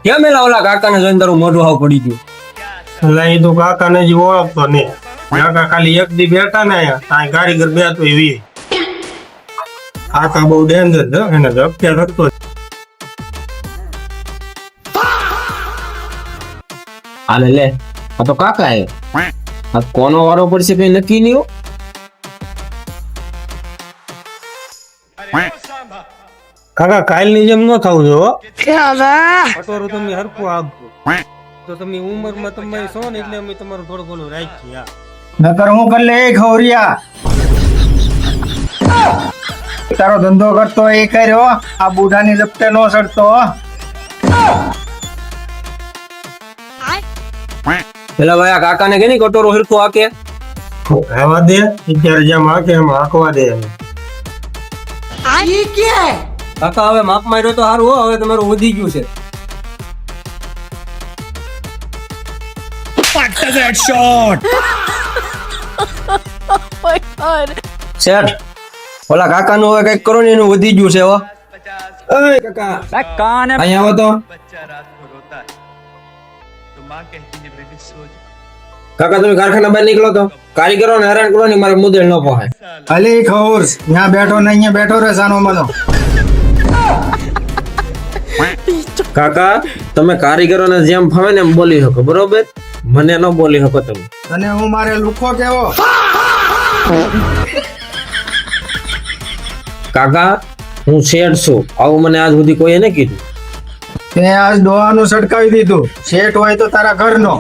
કેમ એલા ઓલા કાકાને જોઈને તારું મોઢું હાવ પડી ગયું? એટલે એ તો કાકાને જે ઓળખતો ને કાકા ખાલી એક દી બેઠા ને અહીંયા કારીગર બેઠો એવી કાકા બહુ ડેન્જર છે એને ધપક્યા થતો હાલે લે, આ તો કાકા હે. આ કોનો વારો પડશે કઈ નક્કી નહીં હો. કાકા કાલની જેમ ન થવું જો કટોરું તમે હરખું આપજો તો તમે ઉંમરમાં તમે છો ને એટલે અમે તમારું થોડું ઘણું રાખીએ નકર હું કર લે ખવરિયા તારો ધંધો કરતો એ કર્યો આ બુઢાની લપટે નો સડતો પેલા ભાઈ આ કાકાને કે નહીં કટોરો હરખું આકે. આવા દે અત્યારે જેમ આકે એમ આંકવા દે કાકા હવે માપ માર્યો તો સારું હો, હવે તમારું વધી ગયું છે. શેઠ, ઓલા કાકાનું હવે કઈક કરો ને, એનું વધી ગયું છે હો. ઓય કાકા, અહીંયા આવો તો. કાકા તમે કારખાના બહાર નીકળો તો, કારીગરો ને હેરાન કરો ને, મારે મુદ્દે ન પહોંચાય. અલે ખબર ત્યાં બેઠો ને અહીંયા બેઠો રે સાનો મનો કાકા તમે કારીગરોને જેમ ફાવે ને એમ બોલી શકો, બરોબર? મને ન બોલી શકો તમે. અને હું મારે લુખો કેવો કાકા હું શેઠ છું, આવું મને આજ સુધી કોઈએ ન કીધું. તે આજ ડોહાનું સટકાવી દીધું શેઠ હોય તો તારા ઘરનો